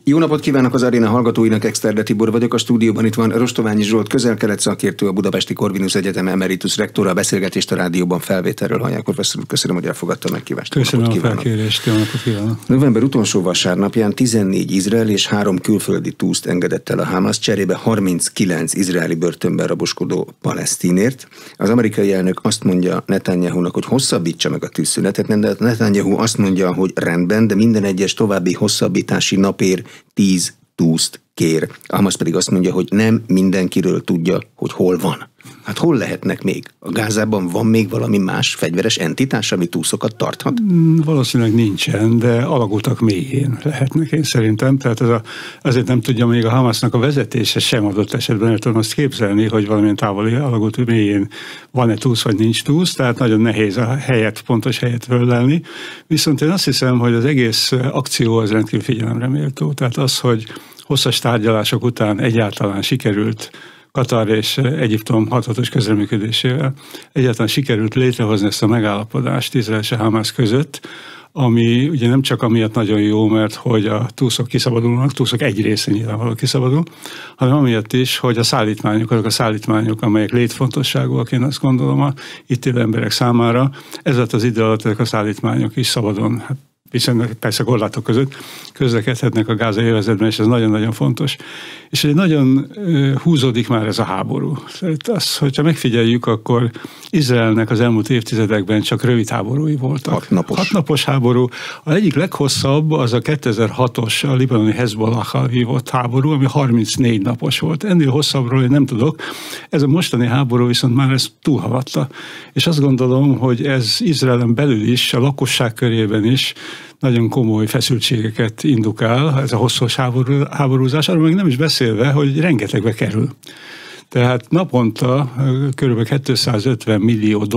Jó napot kívánok az Aréna hallgatóinak, Exterde Tibor vagyok. A stúdióban itt van Rostoványi Zsolt, közel-kelet szakértő, a Budapesti Corvinus Egyetem emeritus rektora. A beszélgetést a rádióban felvételről hallják. Professzor úr, köszönöm, hogy elfogadta a meghívást. Köszönöm a felkérést, jó napot kívánok. November utolsó vasárnapján 14 izrael és 3 külföldi túszt engedett el a Hamas, cserébe 39 izraeli börtönben raboskodó palesztinért. Az amerikai elnök azt mondja Netanyahunak, hogy hosszabbítsa meg a tűzszünetet, de Netanyahu azt mondja, hogy rendben, de minden egyes további hosszabbítási napért 10 túszt kér. A Hamas pedig azt mondja, hogy nem mindenkiről tudja, hogy hol van. Hát hol lehetnek még? A Gázában van még valami más fegyveres entitás, ami túszokat tarthat? Valószínűleg nincsen, de alagutak mélyén lehetnek, én szerintem. Tehát azért nem tudja még a Hamasnak a vezetése sem adott esetben, el tudom azt képzelni, hogy valamilyen távoli alagút mélyén van-e túsz, vagy nincs túsz, tehát nagyon nehéz a pontos helyet föllelni. Viszont én azt hiszem, hogy az egész akció az rendkívül figyelemre méltó. Tehát az, hogy hosszas tárgyalások után egyáltalán sikerült Katar és Egyiptom hatatos közreműködésével egyáltalán sikerült létrehozni ezt a megállapodást Izrael és a Hamas között, ami ugye nem csak amiatt nagyon jó, mert hogy a túszok kiszabadulnak, túszok egy része nyilvánvalóan kiszabadul, hanem amiatt is, hogy a szállítmányok, azok a szállítmányok, amelyek létfontosságúak, én azt gondolom a itt élő emberek számára, ez alatt az idő alatt ezek a szállítmányok is szabadon, viszont persze korlátok között közlekedhetnek a gázai övezetben, és ez nagyon-nagyon fontos. És nagyon húzódik már ez a háború. Az, hogyha megfigyeljük, akkor Izraelnek az elmúlt évtizedekben csak rövid háborúi voltak. 6 napos háború. Az egyik leghosszabb az a 2006-os a libanoni Hezbollahhal vívott háború, ami 34 napos volt. Ennél hosszabbról én nem tudok. Ez a mostani háború viszont már ezt túlhaladta. És azt gondolom, hogy ez Izraelen belül is, a lakosság körében is nagyon komoly feszültségeket indukál, ez a hosszas háborúzás, arról meg nem is beszélve, hogy rengetegbe kerül. Tehát naponta kb. $250 millió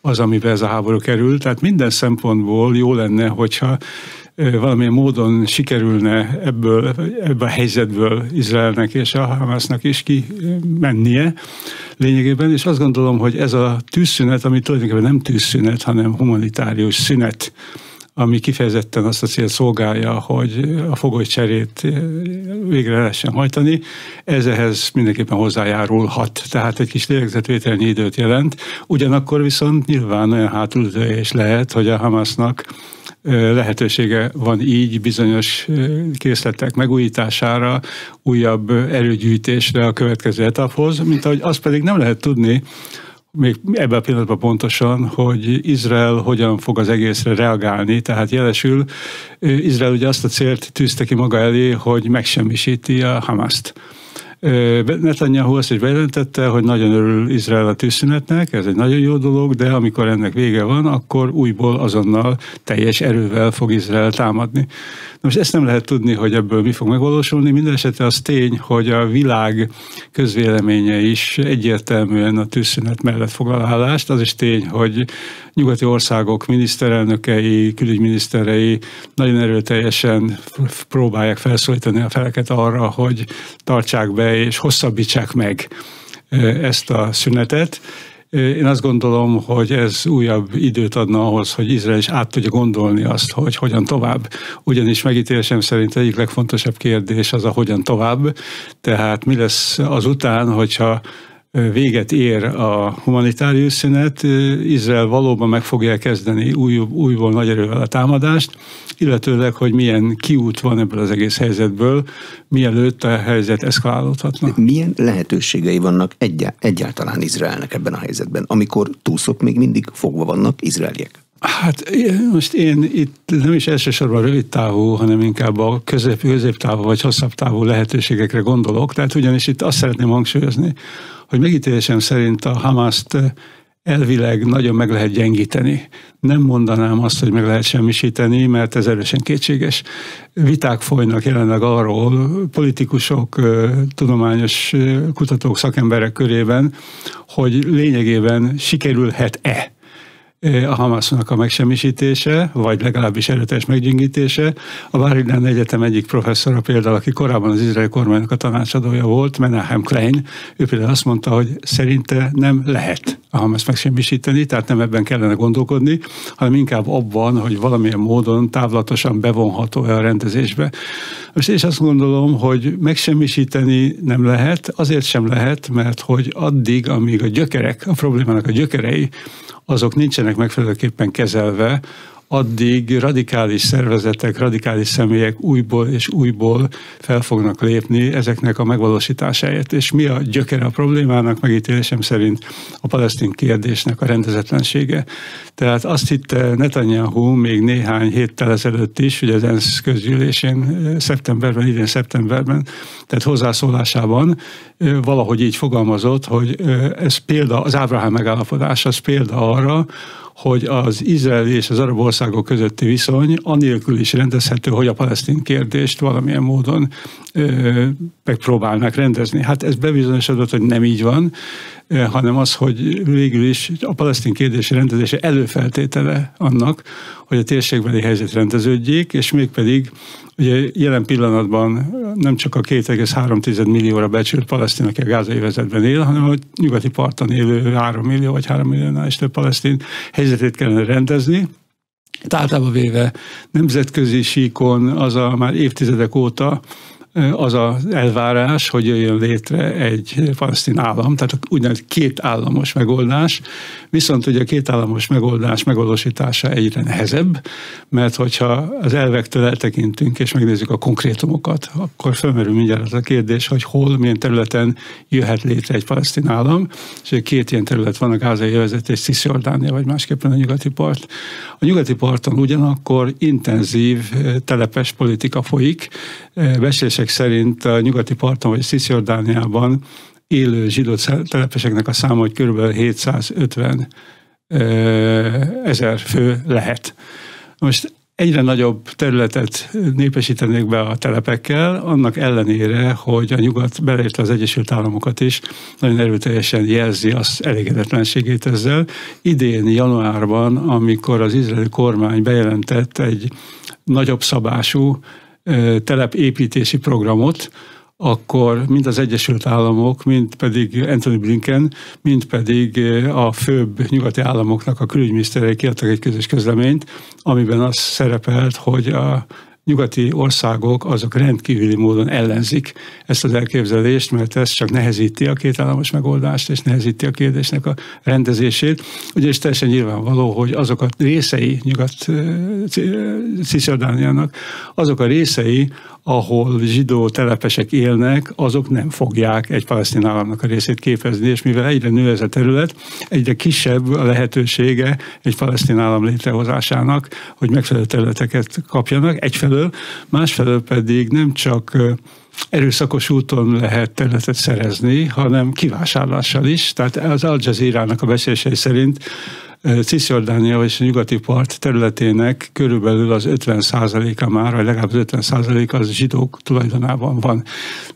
az, amiben ez a háború kerül, tehát minden szempontból jó lenne, hogyha valamilyen módon sikerülne ebből a helyzetből Izraelnek és a Hamasnak is kimennie lényegében, és azt gondolom, hogy ez a tűzszünet, ami tulajdonképpen nem tűzszünet, hanem humanitárius szünet, ami kifejezetten azt a célt szolgálja, hogy a fogolycserét végre lehessen hajtani, ez ehhez mindenképpen hozzájárulhat. Tehát egy kis lélegzetvételnyi időt jelent. Ugyanakkor viszont nyilván olyan hátulütője is lehet, hogy a Hamasnak lehetősége van így bizonyos készletek megújítására, újabb erőgyűjtésre a következő etaphoz, mint ahogy azt pedig nem lehet tudni, még ebben a pillanatban pontosan, hogy Izrael hogyan fog az egészre reagálni, tehát jelesül Izrael ugye azt a célt tűzte ki maga elé, hogy megsemmisíti a Hamast. Netanyahu azt is bejelentette, hogy nagyon örül Izrael a tűzszünetnek, ez egy nagyon jó dolog, de amikor ennek vége van, akkor újból azonnal teljes erővel fog Izrael támadni. Most ezt nem lehet tudni, hogy ebből mi fog megvalósulni. Mindenesetre az tény, hogy a világ közvéleménye is egyértelműen a tűzszünet mellett foglal állást. Az is tény, hogy nyugati országok miniszterelnökei, külügyminiszterei nagyon erőteljesen próbálják felszólítani a feleket arra, hogy tartsák be és hosszabbítsák meg ezt a szünetet. Én azt gondolom, hogy ez újabb időt adna ahhoz, hogy Izrael is át tudja gondolni azt, hogy hogyan tovább. Ugyanis megítélésem szerint egyik legfontosabb kérdés az a hogyan tovább. Tehát mi lesz azután, hogyha véget ér a humanitárius szünet, Izrael valóban meg fogja kezdeni újból nagy erővel a támadást, illetőleg, hogy milyen kiút van ebből az egész helyzetből, mielőtt a helyzet eszkalálódhatna. Milyen lehetőségei vannak egyáltalán Izraelnek ebben a helyzetben, amikor túszok még mindig fogva vannak izraeliek? Hát most én itt nem is elsősorban rövid távú, hanem inkább a középtávú vagy hosszabb távú lehetőségekre gondolok. Tehát ugyanis itt azt szeretném hangsúlyozni, hogy megítélésem szerint a Hamast elvileg nagyon meg lehet gyengíteni. Nem mondanám azt, hogy meg lehet semmisíteni, mert ez erősen kétséges. Viták folynak jelenleg arról, politikusok, tudományos kutatók, szakemberek körében, hogy lényegében sikerülhet-e a Hamasnak a megsemmisítése, vagy legalábbis erőteljes meggyengítése. A Bar Ilan Egyetem egyik professzora például, aki korábban az izraeli kormánynak a tanácsadója volt, Menahem Klein, ő például azt mondta, hogy szerinte nem lehet a Hamaszt megsemmisíteni, tehát nem ebben kellene gondolkodni, hanem inkább abban, hogy valamilyen módon távlatosan bevonható-e a rendezésbe. Most én is azt gondolom, hogy megsemmisíteni nem lehet, azért sem lehet, mert hogy addig, amíg a problémának a gyökerei, azok nincsenek megfelelőképpen kezelve, addig radikális szervezetek, radikális személyek újból és újból fel fognak lépni ezeknek a megvalósításáért. És mi a gyökere a problémának? Megítélésem szerint a palesztin kérdésnek a rendezetlensége. Tehát azt hitte Netanyahu még néhány héttel ezelőtt is, ugye az ENSZ közgyűlésén idén szeptemberben, tehát hozzászólásában valahogy így fogalmazott, hogy ez példa, az Ábrahám megállapodás, az példa arra, hogy az izraeli és az arab országok közötti viszony anélkül is rendezhető, hogy a palesztin kérdést valamilyen módon megpróbálnak rendezni. Hát ez bebizonyosodott, hogy nem így van, hanem az, hogy végül is a palesztin kérdés rendezése előfeltétele annak, hogy a térségbeli helyzet rendeződjék, és mégpedig ugye jelen pillanatban nem csak a 2,3 millióra becsült palesztin, aki a gázai övezetben él, hanem a nyugati parton élő 3 millió vagy 3 milliónál is több palesztin helyzetét kellene rendezni. Általában véve nemzetközi síkon az a már évtizedek óta az az elvárás, hogy jöjjön létre egy palesztin állam, tehát úgynevezett kétállamos megoldás, viszont ugye a kétállamos megoldás megvalósítása egyre nehezebb, mert hogyha az elvektől eltekintünk és megnézzük a konkrétumokat, akkor felmerül mindjárt az a kérdés, hogy hol, milyen területen jöhet létre egy palesztin állam, és két ilyen terület van, a gázai övezet és Cisjordánia, vagy másképpen a nyugati part. A nyugati parton ugyanakkor intenzív telepes politika folyik, becslések szerint a nyugati parton vagy Cisjordániában élő zsidó telepeseknek a száma, hogy kb. 750 000 fő lehet. Most egyre nagyobb területet népesítenék be a telepekkel, annak ellenére, hogy a nyugat, beleértve az Egyesült Államokat is, nagyon erőteljesen jelzi az elégedetlenségét ezzel. Idén januárban, amikor az izraeli kormány bejelentett egy nagyobb szabású telepépítési programot, akkor mind az Egyesült Államok, mind pedig Antony Blinken, mind pedig a főbb nyugati államoknak a külügyminiszterei kiadtak egy közös közleményt, amiben az szerepelt, hogy a nyugati országok azok rendkívüli módon ellenzik ezt az elképzelést, mert ez csak nehezíti a kétállamos megoldást, és nehezíti a kérdésnek a rendezését. Ugyanis teljesen nyilvánvaló, hogy azok a részei Cisjordániának, azok a részei, ahol zsidó telepesek élnek, azok nem fogják egy palesztin államnak a részét képezni, és mivel egyre nő ez a terület, egyre kisebb a lehetősége egy palesztin állam létrehozásának, hogy megfelelő területeket kapjanak egyfelől, másfelől pedig nem csak erőszakos úton lehet területet szerezni, hanem kivásárlással is. Tehát az Al Jazeera-nak a becslései szerint Cisjordánia és a nyugati part területének körülbelül az 50%-a már, vagy legalább az 50% az zsidók tulajdonában van.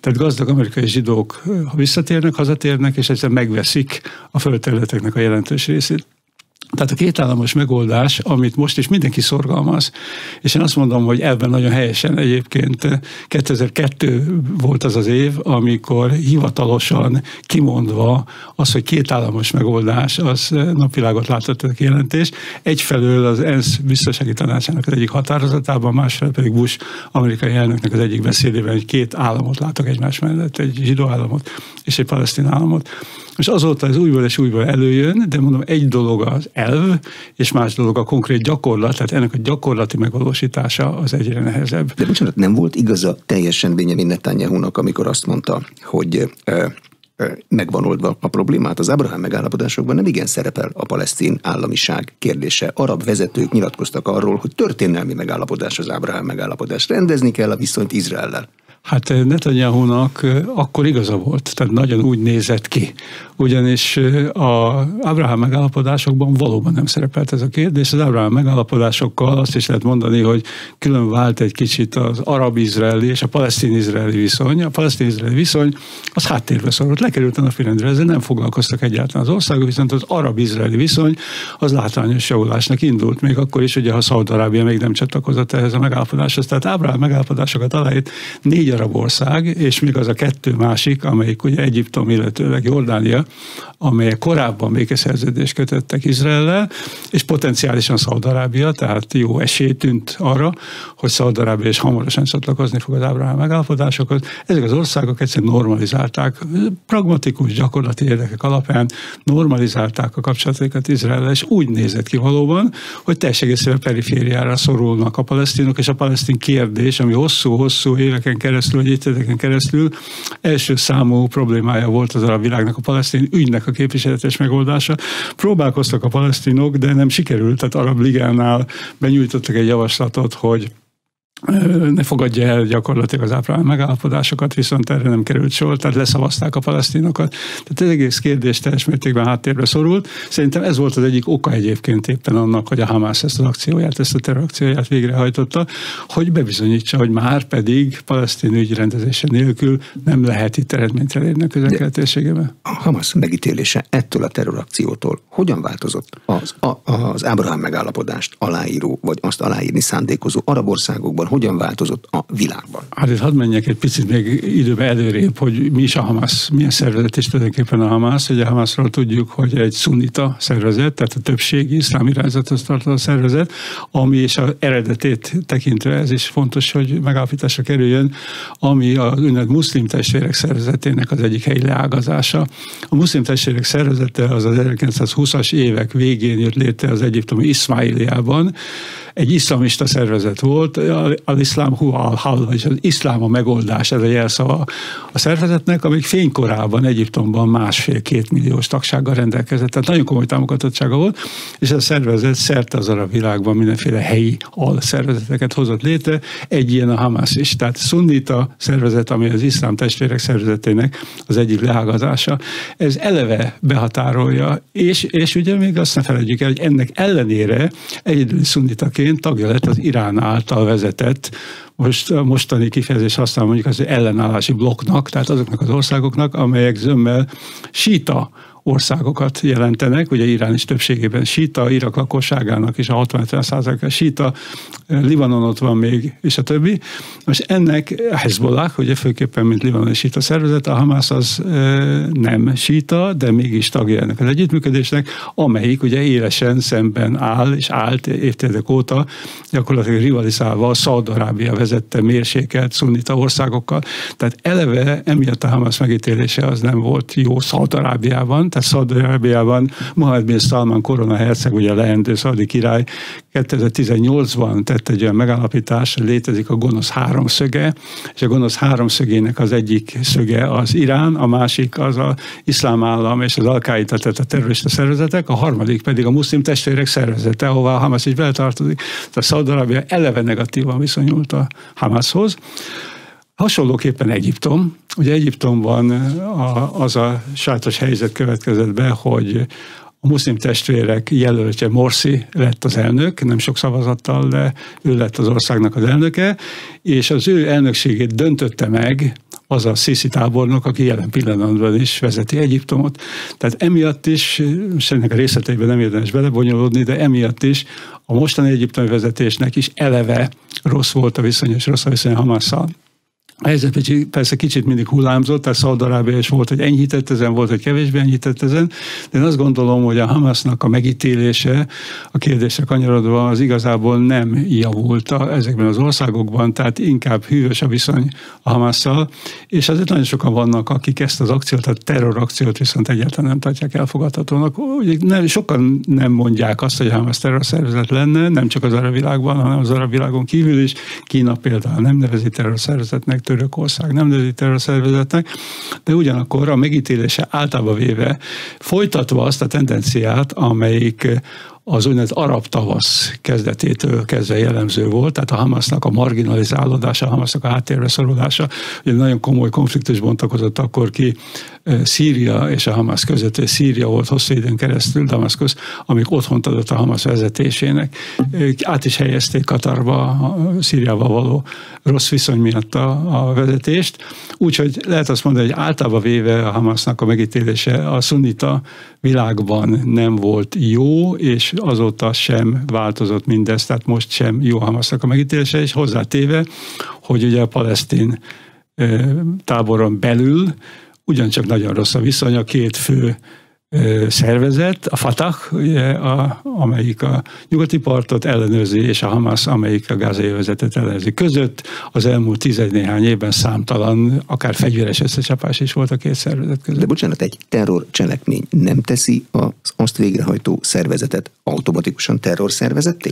Tehát gazdag amerikai zsidók visszatérnek, hazatérnek, és egyszerűen megveszik a földterületeknek a jelentős részét. Tehát a kétállamos megoldás, amit most is mindenki szorgalmaz, és én azt mondom, hogy ebben nagyon helyesen egyébként 2002 volt az az év, amikor hivatalosan kimondva az, hogy kétállamos megoldás, az napvilágot látott a kijelentés. Egyfelől az ENSZ biztonsági tanácsának az egyik határozatában, másfelől pedig Bush amerikai elnöknek az egyik beszédében, hogy két államot látok egymás mellett, egy zsidó államot és egy palesztin államot. És azóta ez újból és újból előjön, de mondom, egy dolog az elv, és más dolog a konkrét gyakorlat, tehát ennek a gyakorlati megvalósítása az egyre nehezebb. De bocsánat, nem volt igaza teljesen Benjamin Netanyahunak, amikor azt mondta, hogy megvan oldva a problémát. Az Ábrahám megállapodásokban nem igen szerepel a palesztin államiság kérdése. Arab vezetők nyilatkoztak arról, hogy történelmi megállapodás az Ábrahám megállapodás. Rendezni kell a viszonyt Izraellel. Hát Netanyahunak akkor igaza volt, tehát nagyon úgy nézett ki. Ugyanis az Ábrahám megállapodásokban valóban nem szerepelt ez a kérdés. Az Ábrahám megállapodásokkal azt is lehet mondani, hogy külön vált egy kicsit az arab-izraeli és a palesztin-izraeli viszony. A palesztin-izraeli viszony az háttérbe szorult, lekerült a napirendre, ezzel nem foglalkoztak egyáltalán az országok, viszont az arab-izraeli viszony az látványos javulásnak indult, még akkor is, ugye, ha Szaúd-Arábia még nem csatlakozott ehhez a megállapodáshoz. Tehát Ábrahám megállapodásokat aláírt 4 arab ország, és még az a 2 másik, amelyik ugye Egyiptom, illetőleg Jordánia, amelyek korábban békeszerződést kötöttek Izraellel, és potenciálisan Szaúd-Arábia, tehát jó esély tűnt arra, hogy Szaúd-Arábia is hamarosan csatlakozni fog az Ábrahám megállapodásokhoz. Ezek az országok egyszerűen normalizálták, pragmatikus, gyakorlati érdekek alapján normalizálták a kapcsolatokat Izraellel, és úgy nézett ki valóban, hogy teljes egészében perifériára szorulnak a palesztinok, és a palesztin kérdés, ami hosszú-hosszú éveken keresztül, vagy évtizedeken keresztül első számú problémája volt az arab világnak a palesztin ügynek a képviseletes megoldása. Próbálkoztak a palesztinok, de nem sikerült. Tehát Arab Ligánál benyújtottak egy javaslatot, hogy ne fogadja el gyakorlatilag az Ábrahám megállapodásokat, viszont erre nem került sor, tehát leszavazták a palesztinokat. Tehát ez egész kérdés teljes mértékben háttérbe szorult. Szerintem ez volt az egyik oka egyébként éppen annak, hogy a Hamász ezt az akcióját, ezt a terrorakcióját végrehajtotta, hogy bebizonyítsa, hogy már pedig palesztin ügy rendezése nélkül nem lehet itt eredményt elérni a Közel-Kelet térségében. A Hamász megítélése ettől a terrorakciótól hogyan változott az Ábrahám megállapodást aláíró, vagy azt aláírni szándékozó arab országokban, hogyan változott a világban? Hát itt hadd menjek egy picit még időbe előrébb, hogy mi is a Hamász, milyen szervezet is tulajdonképpen a Hamász. Ugye a Hamászról tudjuk, hogy egy szunita szervezet, tehát a többségi iszlám irányzathoz tartozó szervezet, ami és az eredetét tekintve, ez is fontos, hogy megállapításra kerüljön, ami a úgynevezett muszlim testvérek szervezetének az egyik helyi leágazása. A muszlim testvérek szervezete az 1920-as évek végén jött létre az egyiptomi Iszmáiliában. Egy iszlamista szervezet volt, al-iszlám huwa al-hal, vagyis az iszlám a megoldás, ez a jelszava a szervezetnek, amíg fénykorában Egyiptomban 1,5-2 milliós tagsággal rendelkezett, tehát nagyon komoly támogatottsága volt, és ez a szervezet szerte az arab világban mindenféle helyi alszervezeteket hozott létre, egy ilyen a Hamász is, tehát szunnita szervezet, ami az iszlám testvérek szervezetének az egyik leágazása. Ez eleve behatárolja, és ugye még azt ne felejtjük el, hogy ennek ellenére egyedül szunnitaként tagja lett az Irán által vezetett, mostani kifejezés használom mondjuk az ellenállási blokknak, tehát azoknak az országoknak, amelyek zömmel síta országokat jelentenek, ugye Irán is többségében síta, Irak lakosságának is a 60-70%-a síta, Libanon ott van még, és a többi. Most ennek Hezbollah, ugye főképpen mint libanoni síta szervezet, a Hamász az nem síta, de mégis tagja ennek az együttműködésnek, amelyik ugye élesen szemben áll, és állt évtizedek óta, gyakorlatilag rivalizálva a Szaúd-Arábia vezette mérsékelt szunnita országokkal. Tehát eleve emiatt a Hamász megítélése az nem volt jó Szaúd-Arábiában, tehát Szaúd-Arábiában Mohammed bin Salman korona herceg, ugye a leendő szaudi király 2018-ban tett egy olyan megállapítás, hogy létezik a gonosz háromszöge, és a gonosz háromszögének az egyik szöge az Irán, a másik az az iszlám állam és az al-Qaida, tehát a terrorista szervezetek, a harmadik pedig a muszlim testvérek szervezete, ahová a Hamász is beletartozik. Tehát Szaúd-Arábia eleve negatívan viszonyult a Hamászhoz. Hasonlóképpen Egyiptom. Ugye Egyiptomban az a sajátos helyzet következett be, hogy a muszlim testvérek jelöltje Morsi lett az elnök, nem sok szavazattal, de ő lett az országnak az elnöke, és az ő elnökségét döntötte meg az a Sziszi tábornok, aki jelen pillanatban is vezeti Egyiptomot. Tehát emiatt is, és ennek a részleteiben nem érdemes belebonyolódni, de emiatt is a mostani egyiptomi vezetésnek is eleve rossz volt a viszony, és rossz a viszony a Hamásszal. A helyzet persze kicsit mindig hullámzott, tehát Szaúd-Arábia is volt, hogy enyhített ezen, volt, hogy kevésbé enyhített ezen, de én azt gondolom, hogy a Hamásznak a megítélése, a kérdésre kanyarodva az igazából nem javult ezekben az országokban, tehát inkább hűvös a viszony a Hamásszal, és azért nagyon sokan vannak, akik ezt az akciót, a terrorakciót viszont egyáltalán nem tartják elfogadhatónak. Sokan nem mondják azt, hogy a Hamász terrorszervezet lenne, nem csak az arab világban, hanem az arab világon kívül is. Kína például nem nevezi terrorszervezetnek, Törökország nem nevezi terrorszervezetnek, de ugyanakkor a megítélése általában véve folytatva azt a tendenciát, amelyik az úgynevezett arab tavasz kezdetétől kezdve jellemző volt, tehát a Hamasnak a marginalizálódása, a Hamasnak a háttérbe szorulása, ugye nagyon komoly konfliktus bontakozott akkor ki Szíria és a Hamas között, és Szíria volt hosszú időn keresztül Damaszkusz, amik otthont adott a Hamas vezetésének. Át is helyezték Katarba, Szíriával való rossz viszony miatt a vezetést, úgyhogy lehet azt mondani, hogy általában véve a Hamasnak a megítélése a szunnita világban nem volt jó, és azóta sem változott mindez, tehát most sem jó a Hamasnak a megítélése, és hozzátéve, hogy ugye a palesztin táboron belül ugyancsak nagyon rossz a viszony, a két fő szervezet, a Fatah, ugye, amelyik a nyugati partot ellenőrzi, és a Hamas, amelyik a gázai övezetet ellenőrzi. Között az elmúlt 10 néhány évben számtalan, akár fegyveres összecsapás is volt a két szervezet között. De bocsánat, egy terrorcselekmény nem teszi az azt végrehajtó szervezetet automatikusan terrorszervezetté?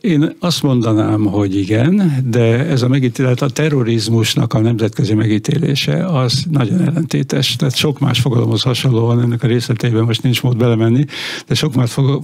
Én azt mondanám, hogy igen, de ez a megítélet, a terrorizmusnak a nemzetközi megítélése az nagyon ellentétes. Tehát sok más fogalomhoz hasonlóan, ennek a részleteiben most nincs mód belemenni, de sok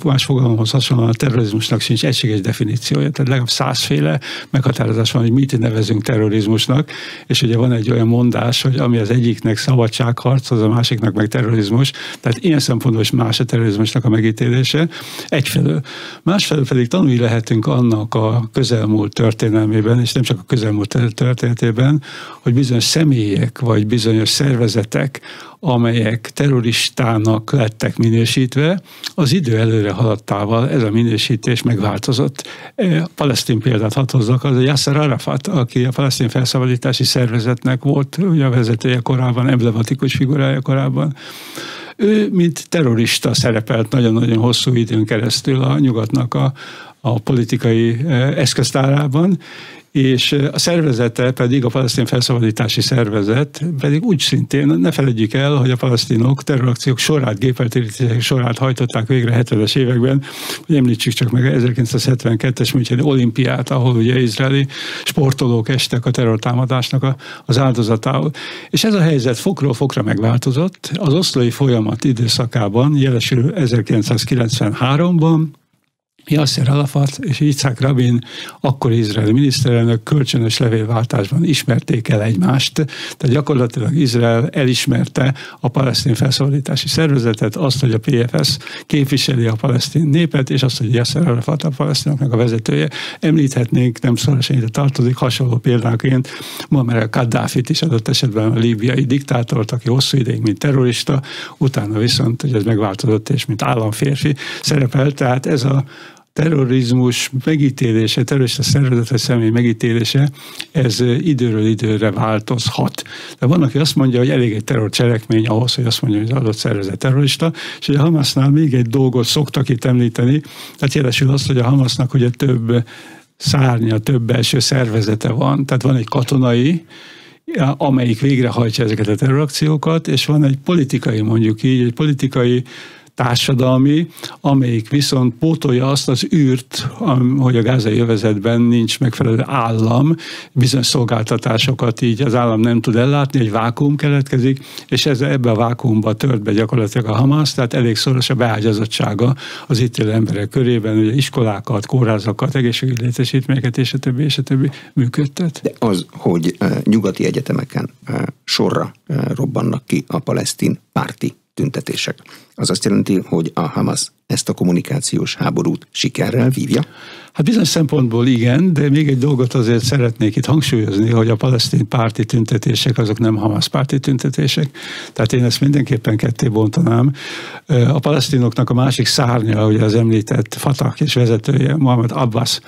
más fogalomhoz hasonlóan a terrorizmusnak sincs egységes definíciója. Tehát legalább 100 féle meghatározás van, hogy mit nevezünk terrorizmusnak, és ugye van egy olyan mondás, hogy ami az egyiknek szabadságharc, az a másiknak meg terrorizmus. Tehát ilyen szempontból is más a terrorizmusnak a megítélése. Egyfelől. Másfelől pedig tanulni lehetünk annak a közelmúlt történelmében, és nem csak a közelmúlt történetében, hogy bizonyos személyek, vagy bizonyos szervezetek, amelyek terroristának lettek minősítve, az idő előre haladtával ez a minősítés megváltozott. Palesztin példát hadd hozzak, az a Yasser Arafat, aki a palesztin felszabadítási szervezetnek volt ugye a vezetője korábban, emblematikus figurája korábban. Ő, mint terrorista szerepelt nagyon-nagyon hosszú időn keresztül a nyugatnak a politikai eszköztárában, és a szervezete pedig, a palesztin felszabadítási szervezet pedig úgy szintén, ne feledjük el, hogy a palesztinok terrorakciók sorát, gépeltérítések sorát hajtották végre 70-es években, hogy említsük csak meg 1972-es Müncheni olimpiát, ahol ugye izraeli sportolók estek a terrortámadásnak az áldozatául. És ez a helyzet fokról fokra megváltozott. Az oszlói folyamat időszakában, jelesül 1993-ban, Yasser Arafat és Yitzhak Rabin, akkor izraeli miniszterelnök kölcsönös levélváltásban ismerték el egymást. Tehát gyakorlatilag Izrael elismerte a palesztin felszabadítási szervezetet, azt, hogy a PFS képviseli a palesztin népet, és azt, hogy Yasser Arafat a palesztinoknak a vezetője. Említhetnénk, nem szorosan ide tartozik, hasonló példáként Muammar Kaddafit is adott esetben, a líbiai diktátort, aki hosszú ideig mint terrorista, utána viszont, hogy ez megváltozott, és mint államférfi szerepel. Tehát ez a terrorizmus megítélése, terrorista szervezet vagy személy megítélése, ez időről időre változhat. De van, aki azt mondja, hogy elég egy terrorcselekmény ahhoz, hogy azt mondja, hogy az adott szervezet terrorista, és a Hamasnál még egy dolgot szoktak itt említeni, tehát jelesül azt, hogy a Hamasnak ugye több szárnya, több belső szervezete van, tehát van egy katonai, amelyik végrehajtja ezeket a terrorakciókat, és van egy politikai, mondjuk így, egy politikai társadalmi, amelyik viszont pótolja azt az űrt, hogy a gázai övezetben nincs megfelelő állam, bizonyos szolgáltatásokat így az állam nem tud ellátni, egy vákuum keletkezik, és ebbe a vákuumba tört be gyakorlatilag a Hamas, tehát elég szoros a beágyazottsága az itt élő emberek körében, ugye iskolákat, kórházakat, egészségügyi létesítményeket és a többi működtet. De az, hogy nyugati egyetemeken sorra robbannak ki a palesztin párti tüntetések. Az azt jelenti, hogy a Hamas ezt a kommunikációs háborút sikerrel vívja? Hát bizonyos szempontból igen, de még egy dolgot azért szeretnék itt hangsúlyozni, hogy a palesztin párti tüntetések azok nem Hamas párti tüntetések. Tehát én ezt mindenképpen ketté bontanám. A palesztinoknak a másik szárnya, ugye az említett Fatah és vezetője, Mahmoud Abbas,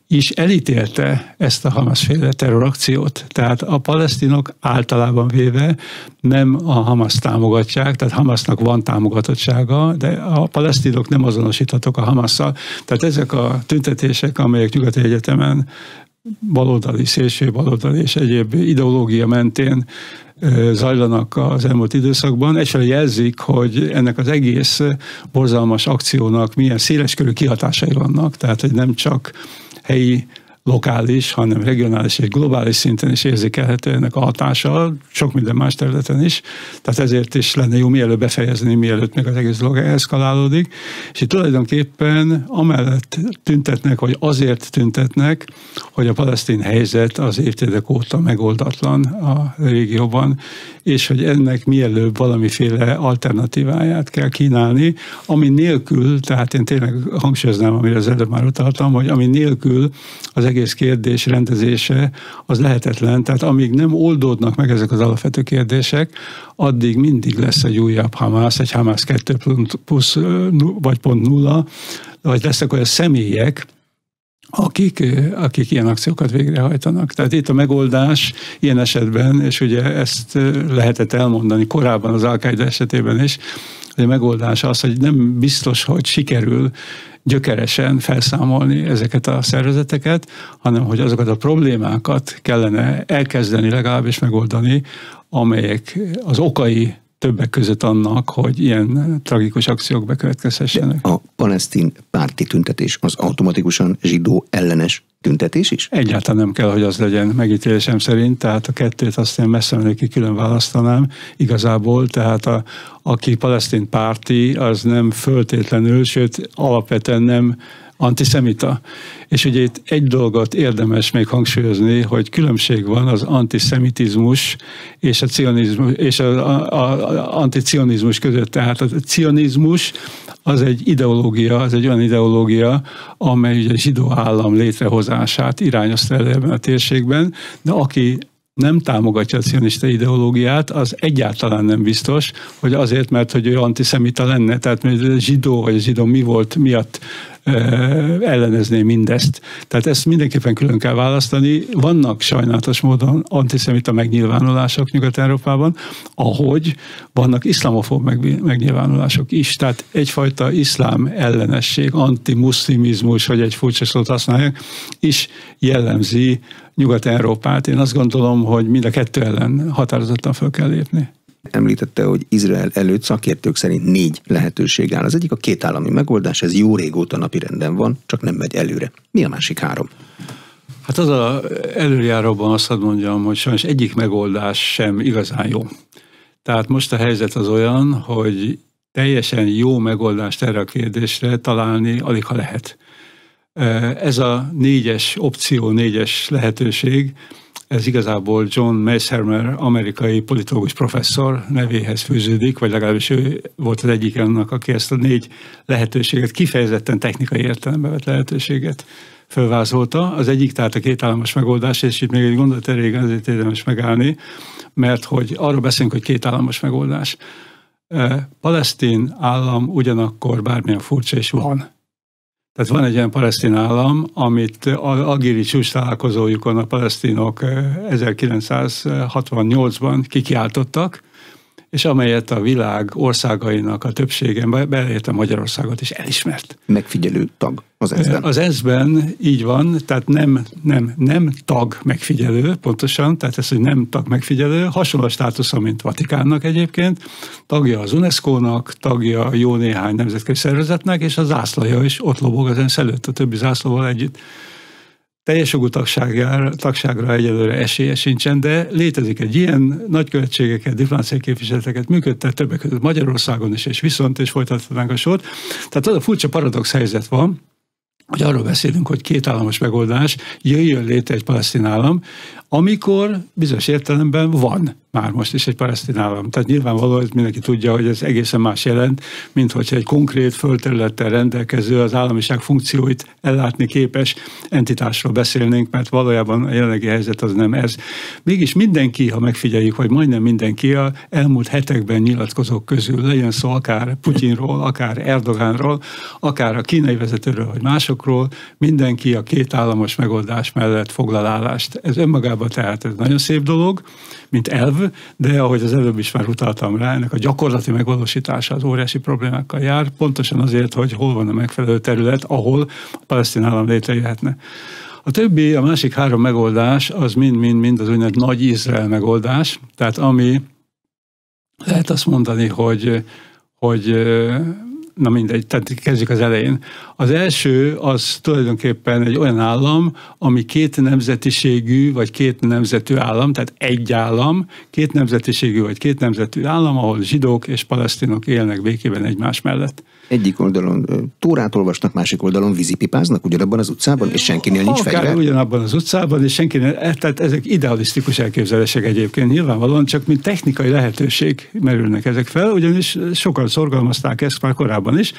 is elítélte ezt a Hamas-féle terrorakciót. Tehát a palesztinok általában véve nem a Hamas támogatják, tehát Hamasnak van támogatottsága, de a palesztinok nem azonosíthatók a Hamasszal. Tehát ezek a tüntetések, amelyek nyugati egyetemen baloldali, szélső baloldali és egyéb ideológia mentén zajlanak az elmúlt időszakban, egyfelől jelzik, hogy ennek az egész borzalmas akciónak milyen széleskörű kihatásai vannak, tehát hogy nem csak helyi lokális, hanem regionális és globális szinten is érzékelhető ennek a hatása, sok minden más területen is. Tehát ezért is lenne jó mielőbb befejezni, mielőtt még az egész dolog eszkalálódik. És itt tulajdonképpen amellett tüntetnek, vagy azért tüntetnek, hogy a palesztin helyzet az évtizedek óta megoldatlan a régióban, és hogy ennek mielőbb valamiféle alternatíváját kell kínálni, ami nélkül, tehát én tényleg hangsúlyoznám, amire az előbb már utaltam, hogy ami nélkül az egész kérdés rendezése az lehetetlen, tehát amíg nem oldódnak meg ezek az alapvető kérdések, addig mindig lesz egy újabb Hamász, egy Hamász 2+ vagy pont 0, vagy lesznek olyan személyek, akik ilyen akciókat végrehajtanak. Tehát itt a megoldás ilyen esetben, és ugye ezt lehetett elmondani korábban az Al-Qaida esetében is, hogy a megoldás az, hogy nem biztos, hogy sikerül gyökeresen felszámolni ezeket a szervezeteket, hanem hogy azokat a problémákat kellene elkezdeni legalábbis megoldani, amelyek az okai többek között annak, hogy ilyen tragikus akciók bekövetkezhessenek. A palesztin párti tüntetés az automatikusan zsidó ellenes tüntetés is? Egyáltalán nem kell, hogy az legyen megítélésem szerint, tehát a kettőt azt én messze menőkig külön választanám igazából, tehát aki palesztin párti, az nem föltétlenül, sőt alapvetően nem antiszemita. És ugye itt egy dolgot érdemes még hangsúlyozni, hogy különbség van az antiszemitizmus és a cionizmus és az anticionizmus között. Tehát a cionizmus az egy ideológia, az egy olyan ideológia, amely ugye a zsidó állam létrehozását irányozta elő ebben a térségben, de aki nem támogatja a cionista ideológiát, az egyáltalán nem biztos, hogy azért, mert hogy ő antiszemita lenne, tehát a zsidó vagy a zsidó mi volt miatt ellenezni mindezt. Tehát ezt mindenképpen külön kell választani. Vannak sajnálatos módon antiszemita megnyilvánulások Nyugat-Európában, ahogy vannak iszlamofób megnyilvánulások is. Tehát egyfajta iszlám ellenesség, antimuszlimizmus, hogy egy furcsa szót használják, is jellemzi Nyugat-Európát. Én azt gondolom, hogy mind a kettő ellen határozottan fel kell lépni. Említette, hogy Izrael előtt szakértők szerint 4 lehetőség áll. Az egyik a kétállami megoldás, ez jó régóta napirenden van, csak nem megy előre. Mi a másik 3? Hát az előjáróban azt mondjam, hogy sajnos egyik megoldás sem igazán jó. Tehát most a helyzet az olyan, hogy teljesen jó megoldást erre a kérdésre találni alig ha lehet. Ez a 4-es opció, 4-es lehetőség, ez igazából John Mearsheimer, amerikai politológus professzor nevéhez fűződik, vagy legalábbis ő volt az egyik annak, aki ezt a 4 lehetőséget, kifejezetten technikai értelembe vett lehetőséget fölvázolta. Az egyik, tehát a kétállamos megoldás, és itt még egy gondolat elég, ezért érdemes megállni, mert hogy arról beszélünk, hogy kétállamos megoldás. Palesztin állam ugyanakkor bármilyen furcsa is van. Tehát van egy ilyen palesztin állam, amit algéri csúcs találkozójukon a palesztinok 1968-ban kikiáltottak, és amelyet a világ országainak a többségen, beleértve Magyarországot is elismert. Megfigyelő tag az ENSZ-ben. Az ENSZ-ben így van, tehát nem tag megfigyelő, pontosan, tehát ez, hogy nem tag megfigyelő, hasonló státusza, mint Vatikánnak egyébként, tagja az UNESCO-nak, tagja jó néhány nemzetközi szervezetnek, és a zászlaja is ott lobog az ENSZ előtt, a többi zászlóval együtt. Teljes jogú tagságra egyelőre esélye sincsen, de létezik egy ilyen nagykövetségeket, diplomáciai képviseleteket működtet többek között Magyarországon is, és viszont, és folytathatnánk a sort. Tehát az a furcsa paradox helyzet van, hogy arról beszélünk, hogy kétállamos megoldás, jöjjön létre egy palesztin állam, amikor bizonyos értelemben van már most is egy palesztin állam. Tehát nyilvánvaló, hogy mindenki tudja, hogy ez egészen más jelent, mint hogyha egy konkrét földterülettel rendelkező, az államiság funkcióit ellátni képes entitásról beszélnénk, mert valójában a jelenlegi helyzet az nem ez. Mégis mindenki, ha megfigyeljük, vagy majdnem mindenki a elmúlt hetekben nyilatkozók közül, legyen szó akár Putyinról, akár Erdogánról, akár a kínai vezetőről, vagy másokról, mindenki a kétállamos megoldás mellett foglal állást. Ez önmagában tehát ez nagyon szép dolog, mint elv, de ahogy az előbb is már utaltam rá, ennek a gyakorlati megvalósítása az óriási problémákkal jár, pontosan azért, hogy hol van a megfelelő terület, ahol a palesztin állam létrejöhetne. A többi, a másik 3 megoldás, az mind az úgynevezett nagy Izrael megoldás, tehát ami lehet azt mondani, hogy na mindegy, tehát kezdjük az elején. Az első az tulajdonképpen egy olyan állam, ami két nemzetiségű vagy két nemzetű állam, tehát egy állam, két nemzetiségű vagy két nemzetű állam, ahol zsidók és palesztinok élnek békében egymás mellett. Egyik oldalon Tórát olvasnak, másik oldalon vízipipáznak ugyanabban az utcában, és senkinél nincs fegyver? Akár ugyanabban az utcában, és senkinél, tehát ezek idealisztikus elképzelések egyébként nyilvánvalóan, csak mint technikai lehetőség merülnek ezek fel, ugyanis sokan szorgalmazták ezt már korábban is,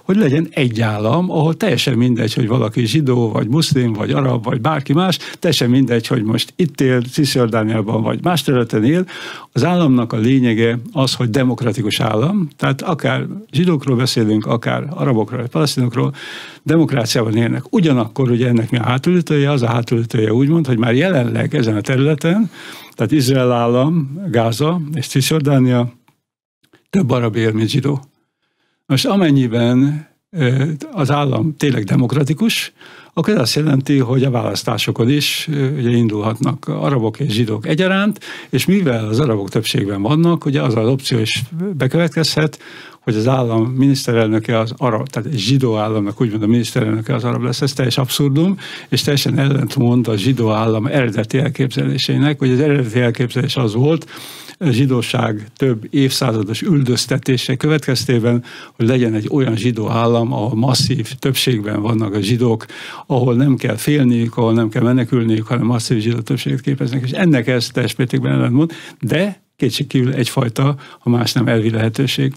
hogy legyen egy állam, ahol teljesen mindegy, hogy valaki zsidó, vagy muszlim, vagy arab, vagy bárki más, teljesen mindegy, hogy most itt él, Cisjordániában, vagy más területen él. Az államnak a lényege az, hogy demokratikus állam, tehát akár zsidókról beszélünk, akár arabokról, vagy palesztinokról, demokráciában élnek. Ugyanakkor ugye ennek mi a hátulütője? Az a hátulütője úgymond, hogy már jelenleg ezen a területen, tehát Izrael állam, Gáza és Cisjordánia több arab él, mint zsidó. Most amennyiben az állam tényleg demokratikus, akkor ez azt jelenti, hogy a választásokon is ugye indulhatnak arabok és zsidók egyaránt, és mivel az arabok többségben vannak, ugye az az opció is bekövetkezhet, hogy az állam miniszterelnöke az arab, tehát egy zsidó államnak úgymond a miniszterelnöke az arab lesz, ez teljes abszurdum, és teljesen ellentmond a zsidó állam eredeti elképzelésének, hogy az eredeti elképzelés az volt, a zsidóság több évszázados üldöztetése következtében, hogy legyen egy olyan zsidó állam, ahol masszív többségben vannak a zsidók, ahol nem kell félniük, ahol nem kell menekülniük, hanem masszív zsidó többséget képeznek, és ennek ez teljes mértékben ellentmond, de kétségkívül egyfajta, ha más nem elvi lehetőség.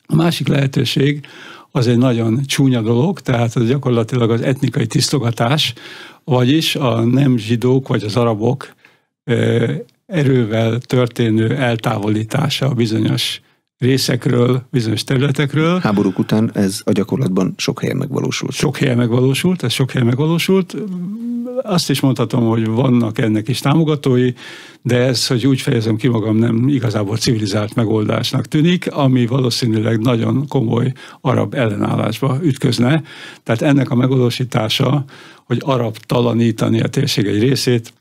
A másik lehetőség az egy nagyon csúnya dolog, tehát az gyakorlatilag az etnikai tisztogatás, vagyis a nem zsidók vagy az arabok erővel történő eltávolítása bizonyos részekről, bizonyos területekről. Háborúk után ez a gyakorlatban sok helyen megvalósult. Sok helyen megvalósult. Azt is mondhatom, hogy vannak ennek is támogatói, de ez, hogy úgy fejezem ki magam, nem igazából civilizált megoldásnak tűnik, ami valószínűleg nagyon komoly arab ellenállásba ütközne. Tehát ennek a megvalósítása, hogy arab talanítani a térség egy részét,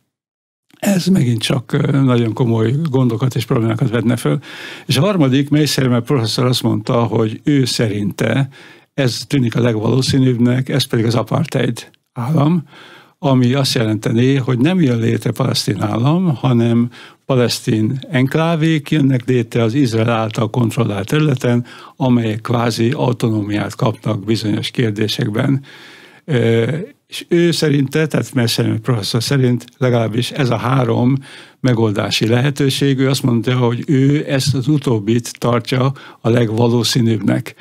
ez megint csak nagyon komoly gondokat és problémákat vetne föl. És a harmadik, Meisner professzor azt mondta, hogy ő szerinte ez tűnik a legvalószínűbbnek, ez pedig az apartheid állam, ami azt jelenteni, hogy nem jön létre palesztin állam, hanem palesztin enklávék jönnek létre az Izrael által kontrollált területen, amelyek kvázi autonómiát kapnak bizonyos kérdésekben. És ő szerinte, tehát Meisner professzor szerint legalábbis ez a három megoldási lehetőség, ő azt mondja, hogy ő ezt az utóbbit tartja a legvalószínűbbnek.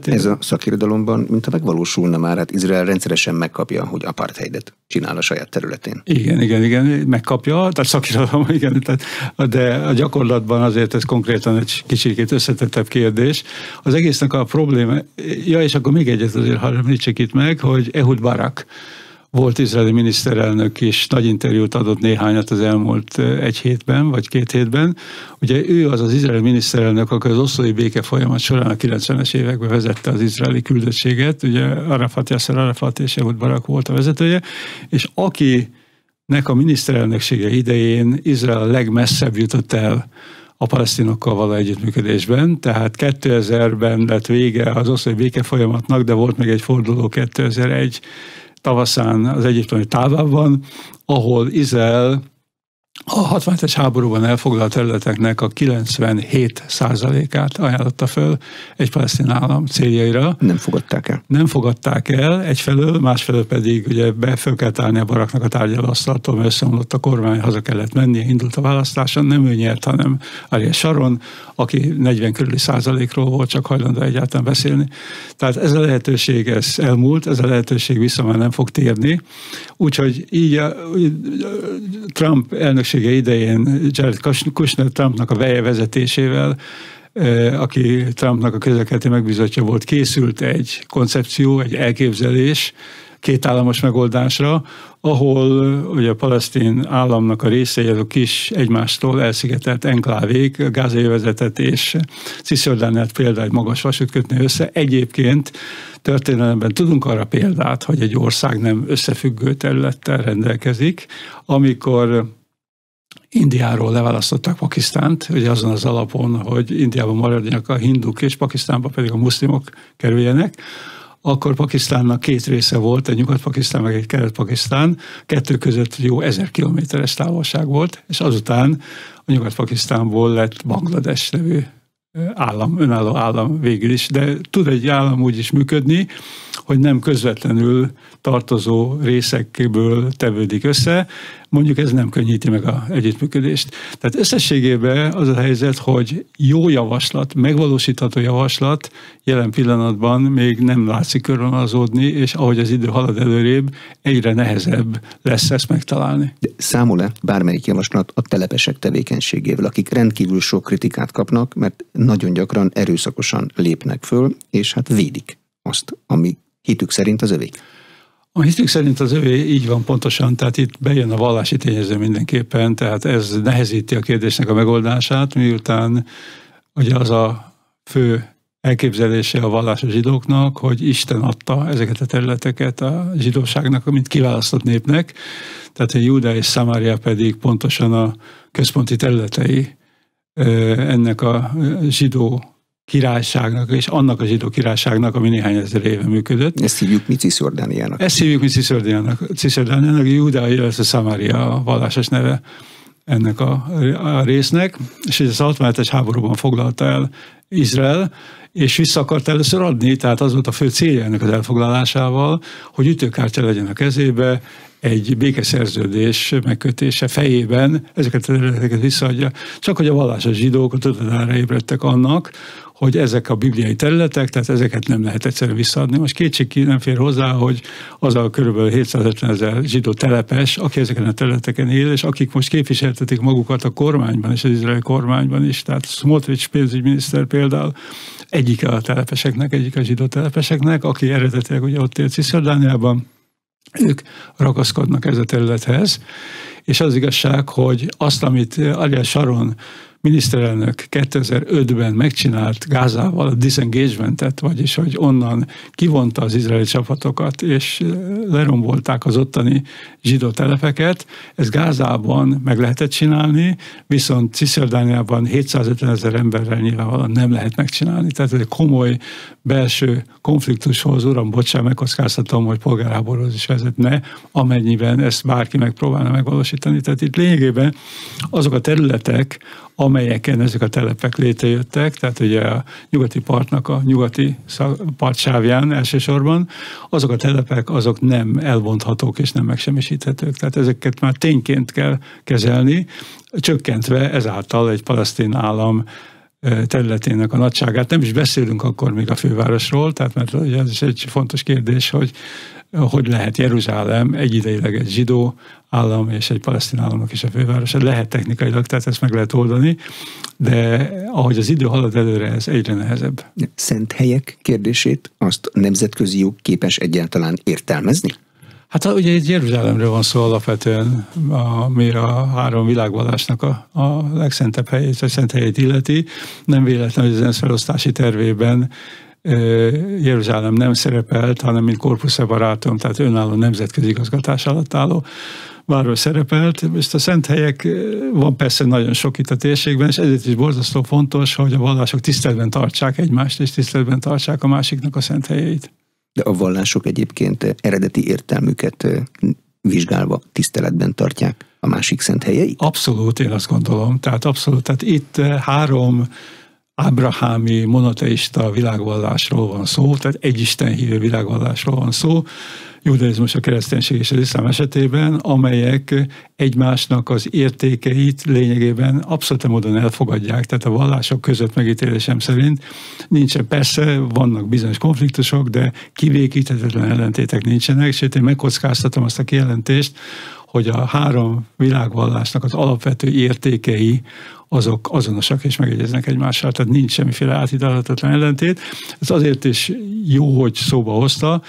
Ez a szakirodalomban, mintha megvalósulna már, hát Izrael rendszeresen megkapja, hogy apartheidet csinál a saját területén. Igen, megkapja, tehát szakirodalom, igen, de a gyakorlatban azért ez konkrétan egy kicsit összetettebb kérdés. Az egésznek a probléma, és akkor még egyet azért ha említsek itt meg, hogy Ehud Barak volt izraeli miniszterelnök is, nagy interjút adott néhányat az elmúlt egy hétben, vagy 2 hétben. Ugye ő az izraeli miniszterelnök, aki az oszlói béke folyamat során a 90-es években vezette az izraeli küldöttséget, ugye Yasser Arafat és Ehud Barak volt a vezetője, és akinek a miniszterelnöksége idején Izrael a legmesszebb jutott el a palesztinokkal való együttműködésben, tehát 2000-ben lett vége az oszlói béke folyamatnak, de volt még egy forduló 2001 tavaszán az egyiptomi Távában, ahol Izrael a 67-es háborúban elfoglalt területeknek a 97%-át ajánlotta föl egy palesztin állam céljaira. Nem fogadták el egyfelől, másfelől pedig ugye föl kellett állni a Baraknak a tárgyalóasztaltól, mert összeomlott a kormány, haza kellett mennie, indult a választáson, nem ő nyert, hanem Ariel Sharon, aki 40 körüli százalékról volt csak hajlandó egyáltalán beszélni. Tehát ez a lehetőség, ez elmúlt, ez a lehetőség vissza már nem fog térni. Úgyhogy így Trump elnöksége idején Jared Kushner Trumpnak a vezetésével, aki Trumpnak a közel-keleti megbízottja volt, készült egy koncepció, egy elképzelés kétállamos megoldásra, ahol ugye a palesztin államnak a részei, azok kis egymástól elszigetelt enklávék, a Gázai övezetet és Cisjordániát például egy magas vasút kötni össze. Egyébként történelemben tudunk arra példát, hogy egy ország nem összefüggő területtel rendelkezik, amikor Indiáról leválasztották Pakisztánt, ugye azon az alapon, hogy Indiában maradjanak a hinduk, és Pakisztánba pedig a muszlimok kerüljenek, akkor Pakisztánnak két része volt, egy Nyugat-Pakisztán, meg egy Kelet-Pakisztán, kettő között jó 1000 kilométeres távolság volt, és azután a Nyugat-Pakisztánból lett Banglades nevű állam, önálló állam végül is, de tud egy állam úgy is működni, hogy nem közvetlenül tartozó részekből tevődik össze, mondjuk ez nem könnyíti meg az együttműködést. Tehát összességében az a helyzet, hogy jó javaslat, megvalósítható javaslat jelen pillanatban még nem látszik körvonalazódni, és ahogy az idő halad előrébb, egyre nehezebb lesz ezt megtalálni. De számol-e bármelyik javaslat a telepesek tevékenységével, akik rendkívül sok kritikát kapnak, mert nagyon gyakran erőszakosan lépnek föl, és hát védik azt, ami hitük szerint az övék? A hitük szerint az övé így van pontosan, tehát itt bejön a vallási tényező mindenképpen, tehát ez nehezíti a kérdésnek a megoldását, miután ugye az a fő elképzelése a vallásos zsidóknak, hogy Isten adta ezeket a területeket a zsidóságnak, mint kiválasztott népnek, tehát a Júdea és Szamária pedig pontosan a központi területei ennek a zsidó királyságnak, és annak a zsidó királyságnak, ami néhány ezer éve működött. Ezt hívjuk mi Cisjordániának. Ezt hívjuk mi Cisjordániának, Júdea, illetve Szamária a vallásos neve ennek a résznek, és ez az 67-es háborúban foglalta el Izrael, és vissza akart először adni, tehát az volt a fő célja ennek az elfoglalásával, hogy ütőkártya legyen a kezébe, egy békeszerződés megkötése fejében ezeket a területeket visszaadja. Csak hogy a vallásos zsidók a tudatára ébredtek annak, hogy ezek a bibliai területek, tehát ezeket nem lehet egyszerűen visszaadni. Most kétség nem fér hozzá, hogy az a körülbelül 750 000 zsidó telepes, aki ezeken a területeken él, és akik most képviseltetik magukat a kormányban és az izraeli kormányban is, tehát Smotrich pénzügyminiszter például egyik a telepeseknek, egyik a zsidó telepeseknek, aki eredetileg ugye ott él Cisjordániában, ők ragaszkodnak ez a területhez, és az igazság, hogy azt, amit Ariel Sharon miniszterelnök 2005-ben megcsinált Gázával a disengagementet, vagyis hogy onnan kivonta az izraeli csapatokat, és lerombolták az ottani zsidó telepeket. Ez Gázában meg lehetett csinálni, viszont Cisjordániában 750 000 emberrel nyilvánvalóan nem lehet megcsinálni. Tehát egy komoly belső konfliktushoz, uram, bocsánat, megkockáztatom, hogy polgárháborúhoz is vezetne, amennyiben ezt bárki megpróbálna megvalósítani. Tehát itt lényegében azok a területek, amelyeken ezek a telepek létrejöttek, tehát ugye a nyugati partnak a nyugati partsávján elsősorban, azok a telepek, azok nem elbonthatók és nem megsemmisíthetők. Tehát ezeket már tényként kell kezelni, csökkentve ezáltal egy palesztin állam területének a nagyságát. Nem is beszélünk akkor még a fővárosról, tehát mert ez is egy fontos kérdés, hogy lehet Jeruzsálem egyidejileg egy zsidó állam és egy palesztin államnak is a fővárosa. Lehet technikailag, tehát ezt meg lehet oldani, de ahogy az idő halad előre, ez egyre nehezebb. Szent helyek kérdését azt nemzetközi jog képes egyáltalán értelmezni? Hát ugye egy Jeruzsálemről van szó alapvetően, ami a három világvallásnak a legszentebb helyét, vagy szent helyét illeti. Nem véletlen, hogy az ENSZ felosztási tervében Jeruzsálem nem szerepelt, hanem mint corpus separatum, tehát önálló nemzetközi igazgatás alatt álló város szerepelt. És a szent helyek van persze nagyon sok itt a térségben, és ezért is borzasztó fontos, hogy a vallások tiszteletben tartsák egymást, és tiszteletben tartsák a másiknak a szent helyeit. De a vallások egyébként eredeti értelmüket vizsgálva tiszteletben tartják a másik szent helyeit? Abszolút, én azt gondolom. Tehát abszolút. Tehát itt három ábrahámi monoteista világvallásról van szó, tehát egy istenhívő világvallásról van szó, judaizmus, a kereszténység és az iszlám esetében, amelyek egymásnak az értékeit lényegében abszolút módon elfogadják, tehát a vallások között megítélésem szerint nincsen, persze vannak bizonyos konfliktusok, de kivékíthetetlen ellentétek nincsenek, sőt én megkockáztatom azt a kijelentést, hogy a három világvallásnak az alapvető értékei azok azonosak és megegyeznek egymással, tehát nincs semmiféle áthidalhatatlan ellentét. Ez azért is jó, hogy szóba hozta,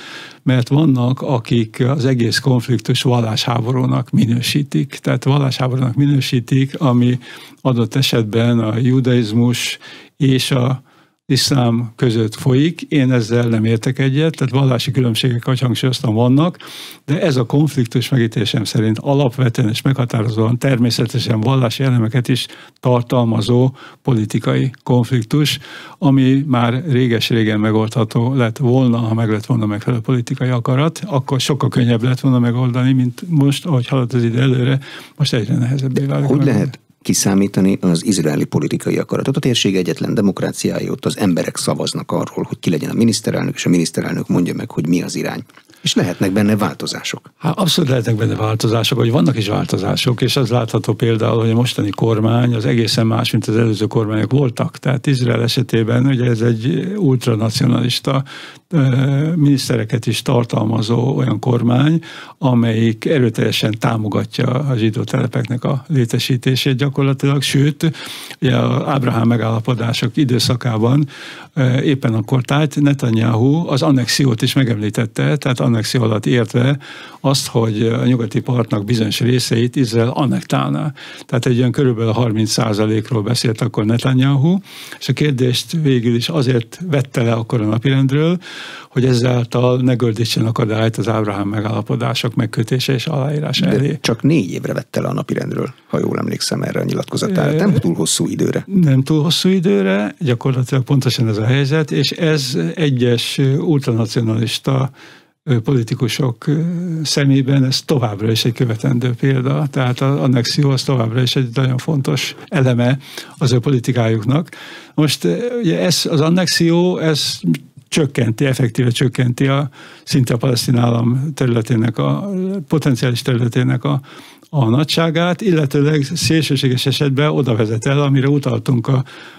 mert vannak, akik az egész konfliktus vallásháborúnak minősítik. Tehát vallásháborúnak minősítik, ami adott esetben a judaizmus és a iszlám között folyik. Én ezzel nem értek egyet, tehát vallási különbségek, ahogy hangsúlyoztam, vannak, de ez a konfliktus megítélésem szerint alapvetően és meghatározóan természetesen vallási elemeket is tartalmazó politikai konfliktus, ami már réges-régen megoldható lett volna, ha meg lett volna megfelelő politikai akarat, akkor sokkal könnyebb lett volna megoldani, mint most, ahogy halad az idő előre, most egyre nehezebbé válik. Hogy lehet kiszámítani az izraeli politikai akaratot? A térség egyetlen demokráciája, ott az emberek szavaznak arról, hogy ki legyen a miniszterelnök, és a miniszterelnök mondja meg, hogy mi az irány. És lehetnek benne változások. Hát abszolút lehetnek benne változások, vagy vannak is változások, és az látható például, hogy a mostani kormány az egészen más, mint az előző kormányok voltak. Tehát Izrael esetében ugye ez egy ultranacionalista minisztereket is tartalmazó olyan kormány, amelyik erőteljesen támogatja a zsidó telepeknek a létesítését gyakorlatilag, sőt, ugye az Ábrahám megállapodások időszakában éppen akkor tájt Netanyahu az annexiót is megemlítette, tehát annexió alatt értve azt, hogy a nyugati partnak bizonyos részeit Izrael annektálná. Tehát egy olyan körülbelül 30%-ról beszélt akkor Netanyahu, és a kérdést végül is azért vette le akkor a napirendről, hogy ezáltal ne gördítsen akadályt az Ábrahám megállapodások megkötése és aláírása elé. De csak 4 évre vette le a napirendről, ha jól emlékszem erre a nyilatkozatára. Nem túl hosszú időre. Nem túl hosszú időre, gyakorlatilag pontosan ez a helyzet, és ez egyes ultranacionalista politikusok szemében ez továbbra is egy követendő példa. Tehát az annexió az továbbra is egy nagyon fontos eleme az ő politikájuknak. Most ugye az annexió, ez effektíve csökkenti szinte a palesztin állam területének, a potenciális területének a nagyságát, illetőleg szélsőséges esetben oda vezet el, amire utaltunk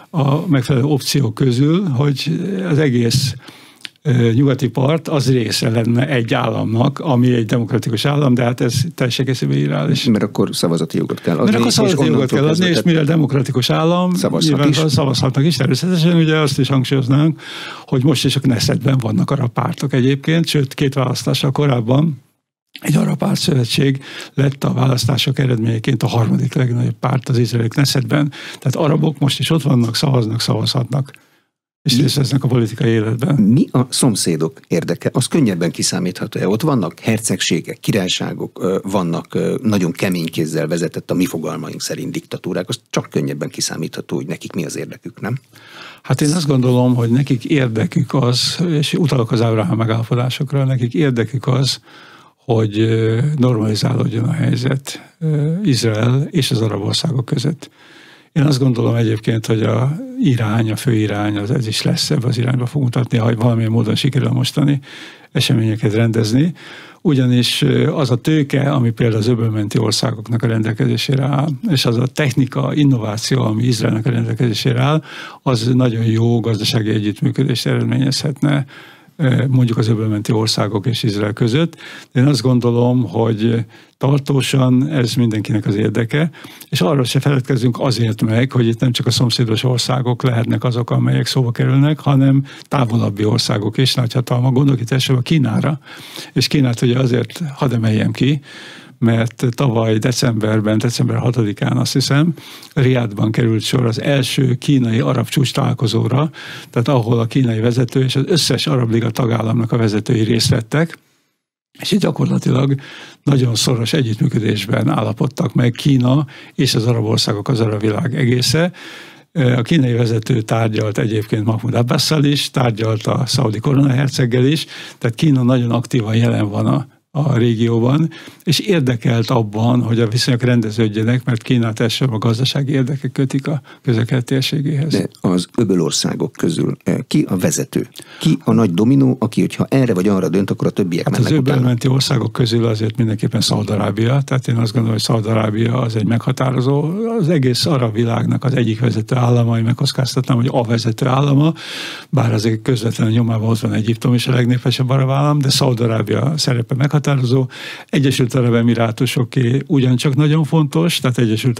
a megfelelő opciók közül, hogy az egész nyugati part az része lenne egy államnak, ami egy demokratikus állam, de hát ez teljesen egészében irreális. Mert akkor szavazati jogot kell adni. Mert akkor szavazati jogot kell adni, és mivel demokratikus állam, szavazhatnak is. Természetesen ugye azt is hangsúlyoznánk, hogy most is a Knessetben vannak arab pártok egyébként, sőt 2 választással korábban egy arab pártszövetség lett a választások eredményeként a 3. legnagyobb párt az izraeli Knessetben. Tehát arabok most is ott vannak, szavazhatnak. És részt vesznek a politikai életben. Mi a szomszédok érdeke? Az könnyebben kiszámítható-e? Ott vannak hercegségek, királyságok, vannak nagyon kemény kézzel vezetett a mi fogalmaink szerint diktatúrák, az csak könnyebben kiszámítható, hogy nekik mi az érdekük, nem? Hát én azt gondolom, hogy nekik érdekük az, és utalok az Ábrahám megállapodásokra, nekik érdekük az, hogy normalizálódjon a helyzet Izrael és az arab országok között. Én azt gondolom egyébként, hogy a fő irány az ez is lesz, ebbe az irányba fog mutatni, ha valamilyen módon sikerül a mostani eseményeket rendezni. Ugyanis az a tőke, ami például az öbölmenti országoknak a rendelkezésére áll, és az a technika, innováció, ami Izraelnek a rendelkezésére áll, az nagyon jó gazdasági együttműködést eredményezhetne mondjuk az öbölmenti országok és Izrael között. Én azt gondolom, hogy tartósan ez mindenkinek az érdeke, és arról se feledkezzünk azért meg, hogy itt nem csak a szomszédos országok lehetnek azok, amelyek szóba kerülnek, hanem távolabbi országok és nagyhatalmak. Gondolok itt elsőbb a Kínára, és Kínát ugye azért hadd emeljem ki, mert tavaly december 6-án azt hiszem, Riadban került sor az első kínai arab csúcs találkozóra, tehát ahol a kínai vezető és az összes Arab Liga tagállamnak a vezetői részt vettek, és itt gyakorlatilag nagyon szoros együttműködésben állapodtak meg Kína és az arab országok, az arab világ egésze. A kínai vezető tárgyalt egyébként Mahmoud Abbasszal is, tárgyalt a szaudi koronaherceggel is, tehát Kína nagyon aktívan jelen van a régióban, és érdekelt abban, hogy a viszonyok rendeződjenek, mert Kínát elsősorban a gazdasági érdekek kötik a Közel-Kelet térségéhez. De az öbölországok közül ki a vezető? Ki a nagy dominó, aki, hogyha erre vagy arra dönt, akkor a többiek mennek utána? Az öbölmenti országok közül azért mindenképpen Szaúd-Arábia, tehát én azt gondolom, hogy Szaúd-Arábia az egy meghatározó, az egész arab világnak az egyik vezető állama, én megkockáztatnám, hogy a vezető állama, bár azért közvetlenül nyomában ott van Egyiptom is a legnépesebb arab állam, de Szaúd-Arábia szerepe meghatározó, meghatározó. Egyesült Arab Emirátusoké ugyancsak nagyon fontos, tehát Egyesült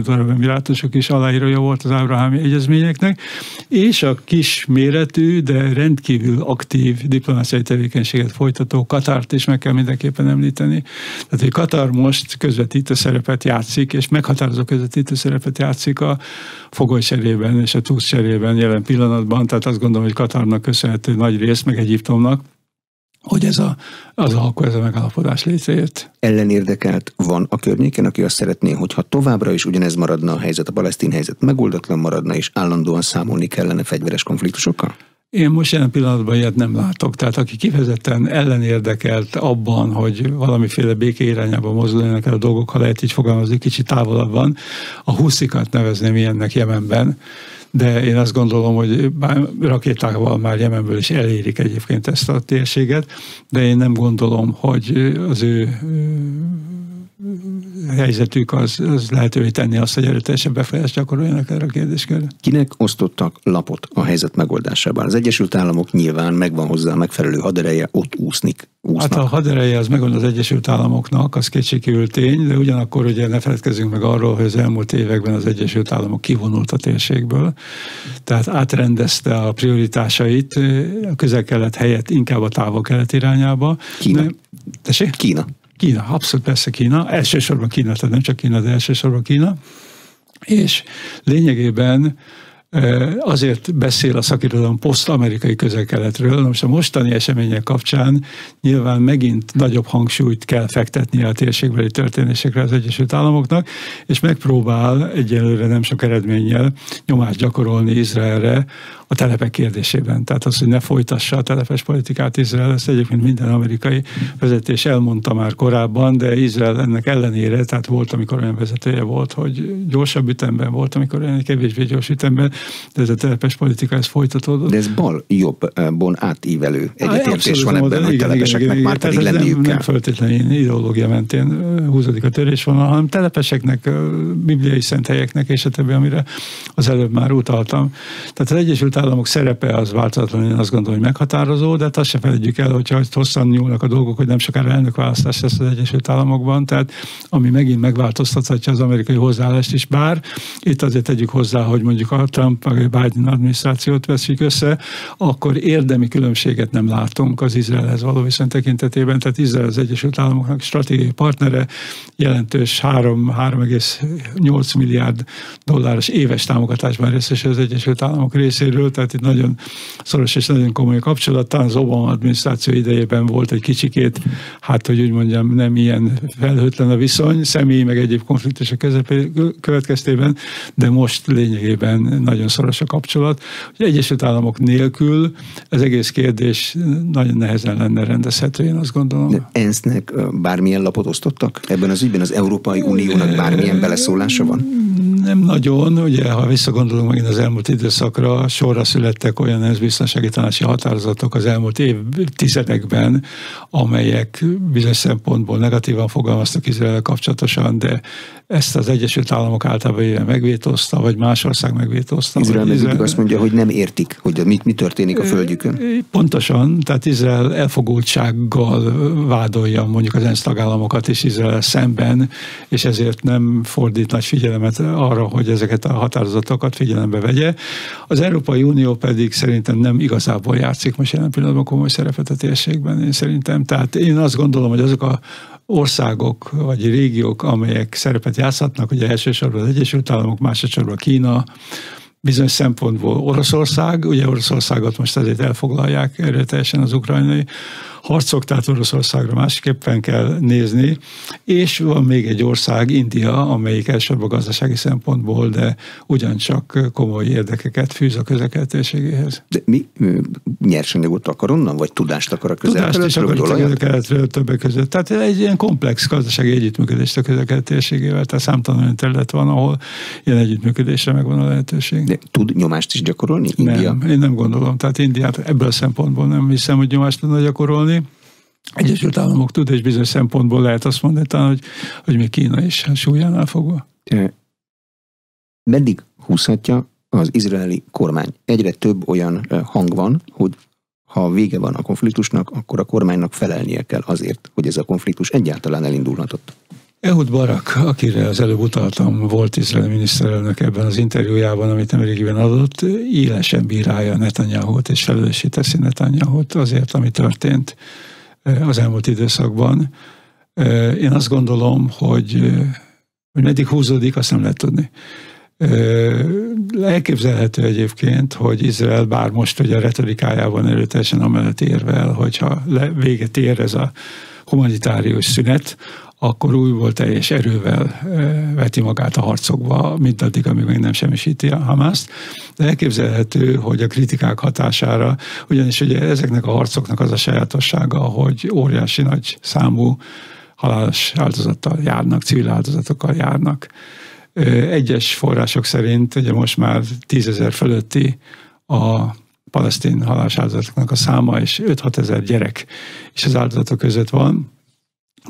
Arab Emirátusok is aláírója volt az ábrahámi egyezményeknek, és a kis méretű, de rendkívül aktív diplomáciai tevékenységet folytató Katart is meg kell mindenképpen említeni. Tehát, hogy Katar most közvetítő szerepet játszik, és meghatározó közvetítő szerepet játszik a fogolycserében és a túszcserében jelen pillanatban, tehát azt gondolom, hogy Katarnak köszönhető nagy rész, meg Egyiptomnak, hogy ez a megállapodás létrejött. Ellenérdekelt van a környéken, aki azt szeretné, hogyha továbbra is ugyanez maradna a helyzet, a palesztin helyzet megoldatlan maradna, és állandóan számolni kellene fegyveres konfliktusokkal? Én most jelen pillanatban ilyet nem látok. Tehát aki kifejezetten ellenérdekelt abban, hogy valamiféle béke irányába mozduljanak el a dolgok, ha lehet így fogalmazni, kicsit távolabban, a huszikat nevezném ilyennek Jemenben, de én azt gondolom, hogy rakétákkal már Jemenből is elérik egyébként ezt a térséget, de én nem gondolom, hogy az ő helyzetük az lehetővé tenni azt, hogy erőteljesebb befolyást gyakoroljanak erre a kérdéskörre. Kinek osztottak lapot a helyzet megoldásában? Az Egyesült Államok nyilván megvan hozzá a megfelelő hadereje, ott úsznak. Hát a hadereje az megvan az Egyesült Államoknak, az kétségkívül tény, de ugyanakkor ugye ne feledkezzünk meg arról, hogy az elmúlt években az Egyesült Államok kivonult a térségből, tehát átrendezte a prioritásait a közel-kelet helyett inkább a távol-kelet irányába. Kína. Kína. Kína, abszolút persze Kína, elsősorban Kína, tehát nem csak Kína, de elsősorban Kína, és lényegében azért beszél a szakirodalom poszt-amerikai közel-keletről. Most a mostani események kapcsán nyilván megint nagyobb hangsúlyt kell fektetnie a térségbeli történésekre az Egyesült Államoknak, és megpróbál egyelőre nem sok eredménnyel nyomást gyakorolni Izraelre a telepek kérdésében. Tehát az, hogy ne folytassa a telepes politikát Izrael, ezt egyébként minden amerikai vezetés elmondta már korábban, de Izrael ennek ellenére, tehát volt, amikor olyan vezetője volt, hogy gyorsabb ütemben, volt, amikor olyan kevésbé gyors ütemben, de ez a telepes politika, ez folytatódott. De ez bal-jobbon átívelő egyetértés van ebben, hogy telepeseknek már pedig lenniük kell. Nem feltétlenül ideológia mentén húzódik a törésvonal, hanem telepeseknek, bibliai szent helyeknek, és a többi, amire az előbb már utaltam. Tehát az Egyesült Államok szerepe az változatlanul, én azt gondolom, hogy meghatározó, de azt se felejtjük el, hogyha hosszan nyúlnak a dolgok, hogy nem sokára elnökválasztás lesz az Egyesült Államokban, tehát ami megint megváltoztathatja az amerikai hozzáállást is, bár itt azért tegyük hozzá, hogy mondjuk a Trump vagy a Biden adminisztrációt veszik össze, akkor érdemi különbséget nem látunk az Izraelhez való viszony tekintetében, tehát Izrael az Egyesült Államoknak stratégiai partnere, jelentős 3,8 milliárd dolláros éves támogatásban részesül az Egyesült Államok részéről, tehát itt nagyon szoros és nagyon komoly kapcsolat. Talán az Obama adminisztráció idejében volt egy kicsikét, hát hogy úgy mondjam, nem ilyen felhőtlen a viszony, személyi meg egyéb konfliktusok következtében, de most lényegében nagyon szoros a kapcsolat. Az Egyesült Államok nélkül az egész kérdés nagyon nehezen lenne rendezhető, én azt gondolom. De ENSZ-nek bármilyen lapot osztottak? Ebben az ügyben az Európai Uniónak bármilyen beleszólása van? Nem nagyon, ugye, ha visszagondolunk megint az elmúlt időszakra, sorra születtek olyan ENSZ biztonsági tanácsi határozatok az elmúlt évtizedekben, amelyek bizonyos szempontból negatívan fogalmaztak Izraellel kapcsolatosan, de ezt az Egyesült Államok általában ilyen megvétózta, vagy más ország megvétózta. Izrael azt mondja, hogy nem értik, hogy mi történik a földjükön. Pontosan, tehát Izrael elfogultsággal vádolja mondjuk az ENSZ tagállamokat és Izrael szemben, és ezért nem fordít nagy figyelmet arra, hogy ezeket a határozatokat figyelembe vegye. Az Európai Unió pedig szerintem nem igazából játszik most jelen pillanatban komoly szerepet a térségben, én szerintem. Tehát én azt gondolom, hogy azok a országok vagy régiók, amelyek szerepet játszhatnak, ugye elsősorban az Egyesült Államok, másodszorban Kína, bizonyos szempontból Oroszország, ugye Oroszországot most azért elfoglalják erőteljesen az ukrajnai harcok, tehát Oroszországra másképpen kell nézni, és van még egy ország, India, amelyik elsősorban gazdasági szempontból, de ugyancsak komoly érdekeket fűz a közel-kelet térségéhez. De mi nyersanyagot akar onnan, vagy tudást akar a közel-keletről? Tudást is akar a közel-keletről többek között. Tehát egy ilyen komplex gazdasági együttműködést a közel-kelet térségével, tehát számtalan olyan terület van, ahol ilyen együttműködésre megvan a lehetőség. De tud nyomást is gyakorolni India? Nem, én nem gondolom. Tehát Indiát ebből a szempontból nem hiszem, hogy nyomást tudna gyakorolni. Egyesült Államok tud, és bizonyos szempontból lehet azt mondani, talán, hogy még Kína is súlyánál fogva. Meddig húzhatja az izraeli kormány? Egyre több olyan hang van, hogy ha vége van a konfliktusnak, akkor a kormánynak felelnie kell azért, hogy ez a konfliktus egyáltalán elindulhatott. Ehud Barak, akire az előbb utaltam, volt izraeli miniszterelnök ebben az interjújában, amit nemrégiben adott, élesen bírálja Netanyahut, és felelőssé teszi Netanyahut azért, ami történt az elmúlt időszakban. Én azt gondolom, hogy meddig húzódik, azt nem lehet tudni. Elképzelhető egyébként, hogy Izrael bár most ugye a retorikájában erőteljesen amellett érvel, hogyha véget ér ez a humanitárius szünet, akkor újból teljes erővel veti magát a harcokba, mint addig, amíg még nem semmisíti a Hamaszt. De elképzelhető, hogy a kritikák hatására, ugyanis ugye ezeknek a harcoknak az a sajátossága, hogy óriási nagy számú halálos áldozattal járnak, civil áldozatokkal járnak. Egyes források szerint ugye most már 10 000 fölötti a palesztin halálos áldozatoknak a száma, és 5-6 ezer gyerek is az áldozatok között van.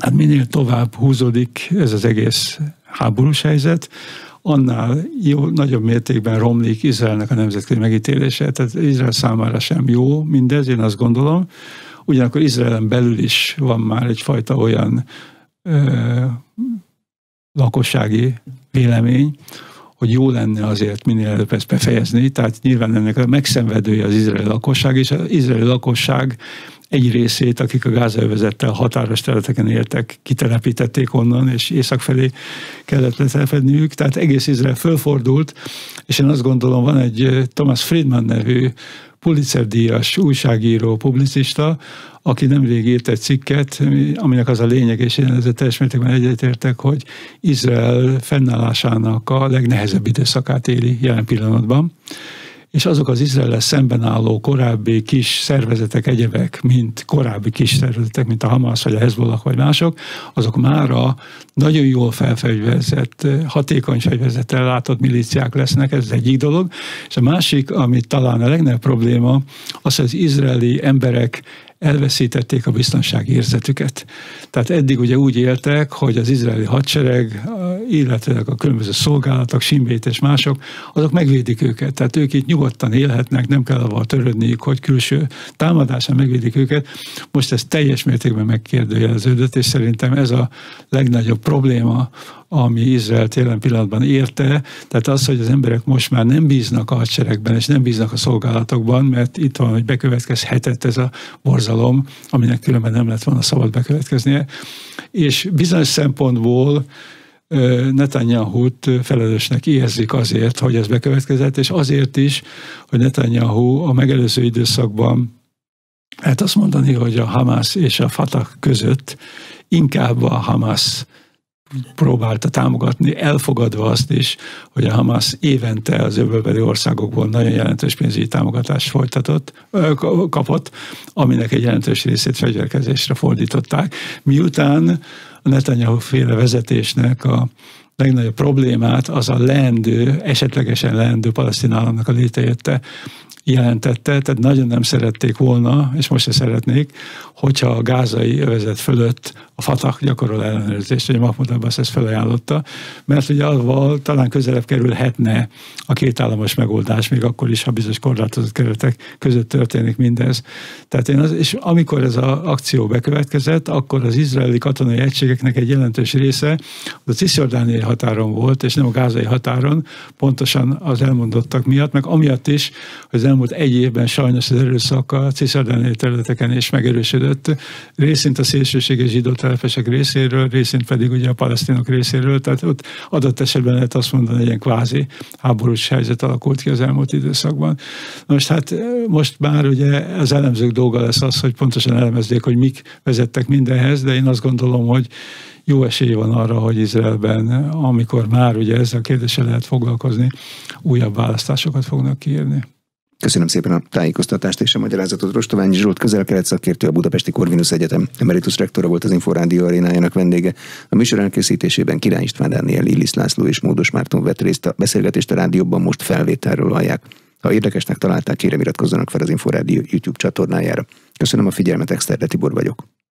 Hát minél tovább húzódik ez az egész háborús helyzet, annál nagyobb mértékben romlik Izraelnek a nemzetközi megítélése. Tehát Izrael számára sem jó mindez, én azt gondolom. Ugyanakkor Izraelen belül is van már egyfajta olyan lakossági vélemény, hogy jó lenne azért minél előbb ezt befejezni. Tehát nyilván ennek a megszenvedője az izraeli lakosság, és az izraeli lakosság egy részét, akik a Gáza-övezettel határos területeken éltek, kitelepítették onnan, és észak felé kellett letelepedniük. Tehát egész Izrael fölfordult, és én azt gondolom, van egy Thomas Friedman nevű Pulitzer-díjas újságíró, publicista, aki nemrég írt egy cikket, aminek az a lényeg, és én ezzel teljes mértékben egyetértek, hogy Izrael fennállásának a legnehezebb időszakát éli jelen pillanatban, és azok az Izraellel szemben álló korábbi kis szervezetek, egyebek, mint korábbi kis szervezetek, mint a Hamas, vagy a Hezbollah, vagy mások, azok mára nagyon jól felfegyverzett, hatékony fegyverzettel látott milíciák lesznek, ez az egyik dolog. És a másik, ami talán a legnagyobb probléma, az, hogy az izraeli emberek elveszítették a biztonsági érzetüket. Tehát eddig ugye úgy éltek, hogy az izraeli hadsereg, illetve a különböző szolgálatok, Shin Bet és mások, azok megvédik őket. Tehát ők itt nyugodtan élhetnek, nem kell avval törődniük, hogy külső támadásán megvédik őket. Most ez teljes mértékben megkérdőjeleződött, és szerintem ez a legnagyobb probléma, ami Izraelt jelen pillanatban érte, tehát az, hogy az emberek most már nem bíznak a hadseregben, és nem bíznak a szolgálatokban, mert itt van, hogy bekövetkezhetett ez a borzalom, aminek különben nem lett volna szabad bekövetkeznie. És bizonyos szempontból Netanyahut felelősnek érzik azért, hogy ez bekövetkezett, és azért is, hogy Netanyahu a megelőző időszakban, hát azt mondani, hogy a Hamas és a Fatah között inkább a Hamas próbálta támogatni, elfogadva azt is, hogy a Hamas évente az öbölbeli országokból nagyon jelentős pénzügyi támogatást kapott, aminek egy jelentős részét fegyverkezésre fordították. Miután a Netanyahu-féle vezetésnek a legnagyobb problémát az a esetlegesen leendő palesztin államnak a létrejötte jelentette, tehát nagyon nem szerették volna, és most se szeretnék, hogyha a gázai övezet fölött a Fatah gyakorol ellenőrzést, hogy Mahmoud Abbas ezt felajánlotta, mert ugye avval talán közelebb kerülhetne a kétállamos megoldás, még akkor is, ha bizonyos korlátozott keretek között történik mindez. Tehát és amikor ez az akció bekövetkezett, akkor az izraeli katonai egységeknek egy jelentős része a cisjordániai határon volt, és nem a gázai határon, pontosan az elmondottak miatt, meg amiatt is, hogy az elmúlt egy évben sajnos az erőszak a cisjordániai területeken is megerősödött, részint a szélsőséges zsidó telepesek részéről, részint pedig ugye a palesztinok részéről, tehát ott adott esetben lehet azt mondani, hogy ilyen kvázi háborús helyzet alakult ki az elmúlt időszakban. Most már ugye az elemzők dolga lesz az, hogy pontosan elemezzék, hogy mik vezettek mindenhez, de én azt gondolom, hogy jó esély van arra, hogy Izraelben, amikor már ugye ezzel a kérdéssel lehet foglalkozni, újabb választásokat fognak kiírni. Köszönöm szépen a tájékoztatást és a magyarázatot. Rostoványi Zsolt, közel-kelet szakértő, a Budapesti Corvinus Egyetem emeritus rektora volt az Inforádió arénájának vendége. A műsor elkészítésében Király István Dániel, Illis László és Módos Márton vett részt. A beszélgetést a rádióban most felvételről hallják. Ha érdekesnek találták, kérem iratkozzanak fel az Inforádió YouTube csatornájára. Köszönöm a figyelmet, Exterde Tibor vagyok.